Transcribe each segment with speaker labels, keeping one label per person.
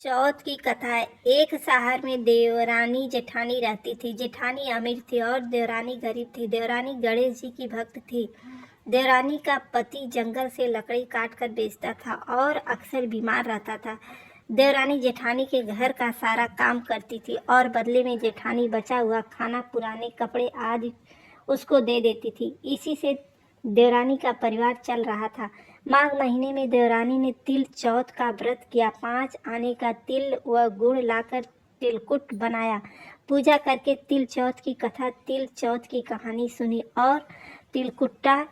Speaker 1: चौथ की कथा है। एक शहर में देवरानी जेठानी रहती थी। जेठानी अमीर थी और देवरानी गरीब थी। देवरानी गणेश जी की भक्त थी। देवरानी का पति जंगल से लकड़ी काट कर बेचता था और अक्सर बीमार रहता था। देवरानी जेठानी के घर का सारा काम करती थी और बदले में जेठानी बचा हुआ खाना, पुराने कपड़े आदि उसको दे देती थी। इसी से देवरानी का परिवार चल रहा था। माघ महीने में देवरानी ने तिल चौथ का व्रत किया। 5 आने का तिल व गुड़ लाकर तिलकुट बनाया। पूजा करके तिल चौथ की कथा, तिल चौथ की कहानी सुनी और तिलकुट्टा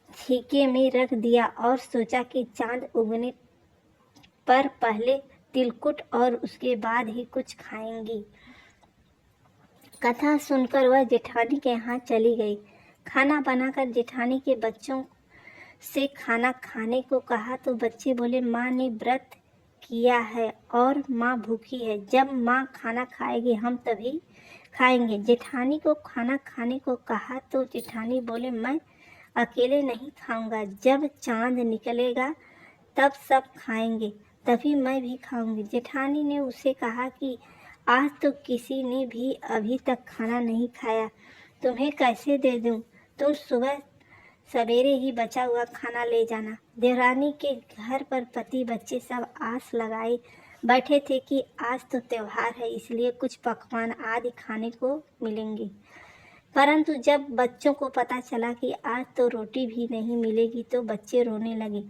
Speaker 1: छीके में रख दिया और सोचा कि चांद उगने पर पहले तिलकुट और उसके बाद ही कुछ खाएंगी। कथा सुनकर वह जेठानी के यहाँ चली गई। खाना बनाकर जेठानी के बच्चों से खाना खाने को कहा तो बच्चे बोले, माँ ने व्रत किया है और माँ भूखी है। जब माँ खाना खाएगी हम तभी खाएंगे। जेठानी को खाना खाने को कहा तो जेठानी बोले, मैं अकेले नहीं खाऊंगा। जब चांद निकलेगा तब सब खाएंगे, तभी मैं भी खाऊंगी। जेठानी ने उसे कहा कि आज तो किसी ने भी अभी तक खाना नहीं खाया, तुम्हें कैसे दे दूं? तुम सुबह सवेरे ही बचा हुआ खाना ले जाना। देवरानी के घर पर पति बच्चे सब आस लगाए बैठे थे कि आज तो त्योहार है, इसलिए कुछ पकवान आदि खाने को मिलेंगे। परंतु जब बच्चों को पता चला कि आज तो रोटी भी नहीं मिलेगी तो बच्चे रोने लगे।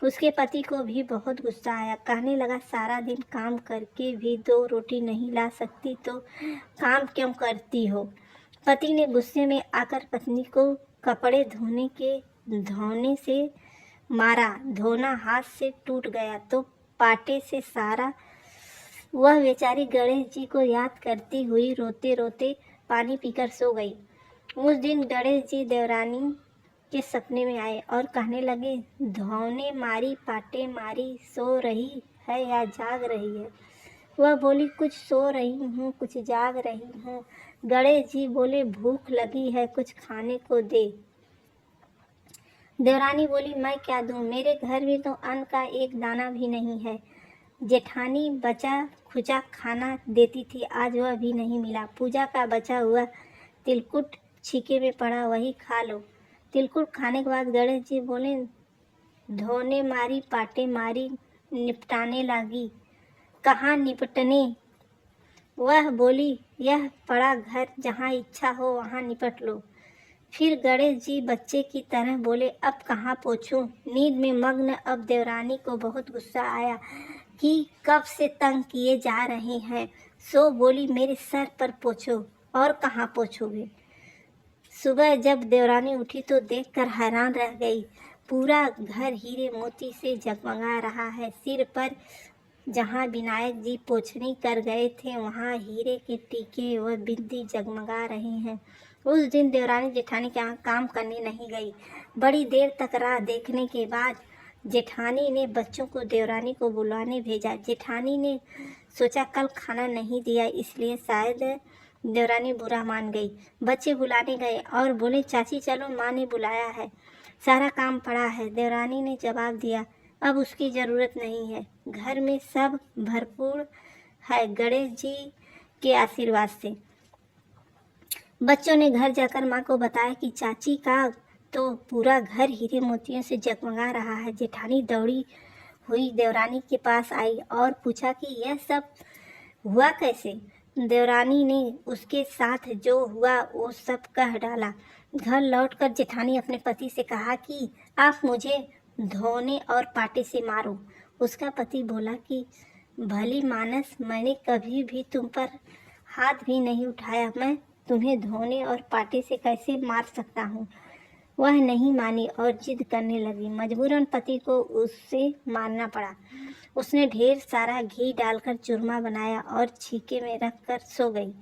Speaker 1: उसके पति को भी बहुत गुस्सा आया। कहने लगा, सारा दिन काम करके भी 2 रोटी नहीं ला सकती तो काम क्यों करती हो? पति ने गुस्से में आकर पत्नी को कपड़े धोने से मारा। धोना हाथ से टूट गया तो पाटे से सारा। वह बेचारी गणेश जी को याद करती हुई रोते रोते पानी पीकर सो गई। उस दिन गणेश जी देवरानी के सपने में आए और कहने लगे, धौने मारी पाटे मारी, सो रही है या जाग रही है? वह बोली, कुछ सो रही हूँ, कुछ जाग रही हूँ। गणेश जी बोले, भूख लगी है, कुछ खाने को दे। देवरानी बोली, मैं क्या दूँ? मेरे घर में तो अन्न का एक दाना भी नहीं है। जेठानी बचा खुचा खाना देती थी, आज वह भी नहीं मिला। पूजा का बचा हुआ तिलकुट छीके में पड़ा, वही खा लो। तिलकुट खाने के बाद गणेश जी बोले, धोने मारी पाटे मारी, निपटाने लगी, कहाँ निपटने? वह बोली, यह पड़ा घर, जहाँ इच्छा हो वहाँ निपट लो। फिर गणेश जी बच्चे की तरह बोले, अब कहाँ पोछूं? नींद में मग्न अब देवरानी को बहुत गुस्सा आया कि कब से तंग किए जा रहे हैं। सो बोली, मेरे सर पर पोछो। और कहाँ पोछोगे? सुबह जब देवरानी उठी तो देखकर हैरान रह गई। पूरा घर हीरे मोती से जगमगा रहा है। सिर पर जहाँ विनायक जी पोछनी कर गए थे वहाँ हीरे के टीके व बिंदी जगमगा रहे हैं। उस दिन देवरानी जेठानी के यहाँ काम करने नहीं गई। बड़ी देर तक राह देखने के बाद जेठानी ने बच्चों को देवरानी को बुलाने भेजा। जेठानी ने सोचा कल खाना नहीं दिया इसलिए शायद देवरानी बुरा मान गई। बच्चे बुलाने गए और बोले, चाची चलो, माँ ने बुलाया है, सारा काम पड़ा है। देवरानी ने जवाब दिया, अब उसकी ज़रूरत नहीं है, घर में सब भरपूर है गणेश जी के आशीर्वाद से। बच्चों ने घर जाकर माँ को बताया कि चाची का तो पूरा घर हीरे मोतियों से जगमगा रहा है। जेठानी दौड़ी हुई देवरानी के पास आई और पूछा कि यह सब हुआ कैसे? देवरानी ने उसके साथ जो हुआ वो सब कह डाला। घर लौटकर जेठानी अपने पति से कहा कि आप मुझे धोने और पाटे से मारो। उसका पति बोला कि भली मानस, मैंने कभी भी तुम पर हाथ भी नहीं उठाया, मैं तुम्हें धोने और पाटे से कैसे मार सकता हूँ? वह नहीं मानी और जिद करने लगी। मजबूरन पति को उससे मारना पड़ा। उसने ढेर सारा घी डालकर चूरमा बनाया और छीके में रखकर सो गई।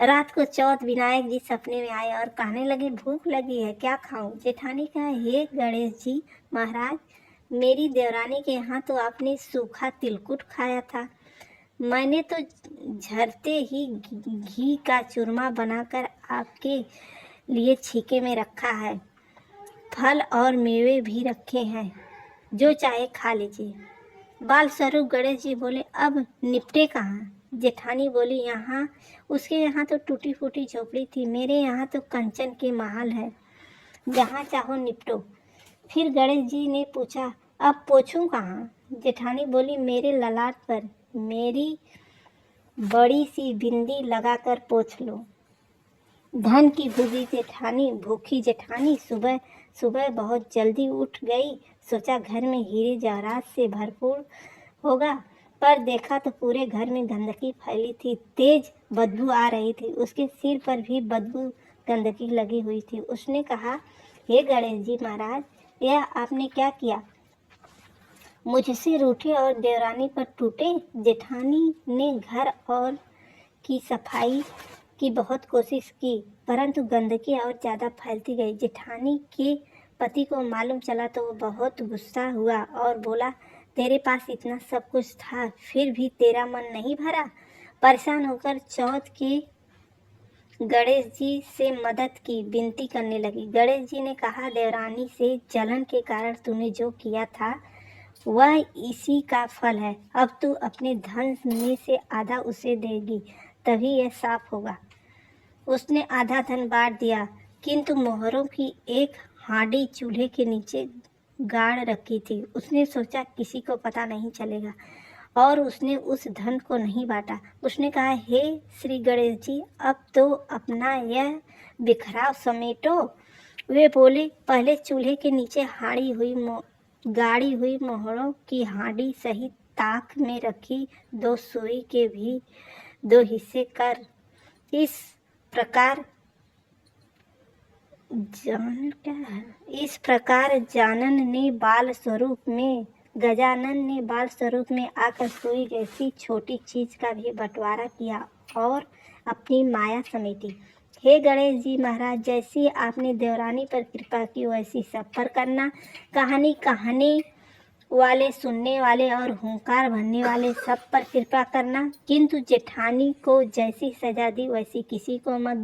Speaker 1: रात को चौथ विनायक जी सपने में आए और कहने लगे, भूख लगी है, क्या खाऊं? जेठानी कहा, हे गणेश जी महाराज, मेरी देवरानी के यहाँ तो आपने सूखा तिलकुट खाया था। मैंने तो झरते ही घी का चूरमा बनाकर आपके लिए छीके में रखा है। फल और मेवे भी रखे हैं, जो चाहे खा लीजिए। बाल स्वरूप गणेश जी बोले, अब निपटे कहाँ? जेठानी बोली, यहाँ, उसके यहाँ तो टूटी फूटी झोपड़ी थी, मेरे यहाँ तो कंचन के महल है, जहाँ चाहो निपटो। फिर गणेश जी ने पूछा, अब पोछूं कहाँ? जेठानी बोली, मेरे ललाट पर मेरी बड़ी सी बिंदी लगाकर पोछ लो। धन की भूखी जेठानी सुबह सुबह बहुत जल्दी उठ गई। सोचा घर में हीरे जवाहरात से भरपूर होगा, पर देखा तो पूरे घर में गंदगी फैली थी, तेज बदबू आ रही थी, उसके सिर पर भी बदबू गंदगी लगी हुई थी। उसने कहा, हे गणेश जी महाराज, यह आपने क्या किया? मुझसे रूठे और देवरानी पर टूटे। जेठानी ने घर और की सफाई की बहुत कोशिश की, परंतु गंदगी और ज़्यादा फैलती गई। जेठानी के पति को मालूम चला तो वो बहुत गुस्सा हुआ और बोला, तेरे पास इतना सब कुछ था, फिर भी तेरा मन नहीं भरा? परेशान होकर चौथ के गणेश जी से मदद की विनती करने लगी। गणेश जी ने कहा, देवरानी से जलन के कारण तूने जो किया था वह इसी का फल है। अब तू अपने धन में से आधा उसे देगी, तभी यह साफ होगा। उसने आधा धन बांट दिया, किंतु मोहरों की एक हांडी चूल्हे के नीचे गाड़ रखी थी। उसने सोचा किसी को पता नहीं चलेगा, और उसने उस धन को नहीं बांटा। उसने कहा, हे श्री गणेश जी, अब तो अपना यह बिखराव समेटो। वे बोले, पहले चूल्हे के नीचे गाड़ी हुई मोहरों की हांडी सही ताक में रखी, 2 सुई के भी 2 हिस्से कर। इस प्रकार गजानन ने बाल स्वरूप में आकर सुई जैसी छोटी चीज का भी बंटवारा किया और अपनी माया समेटी। हे गणेश जी महाराज, जैसी आपने देवरानी पर कृपा की वैसी सब पर करना। कहानी कहने वाले, सुनने वाले और हुंकार भरने वाले सब पर कृपा करना, किंतु जेठानी को जैसी सजा दी वैसी किसी को मत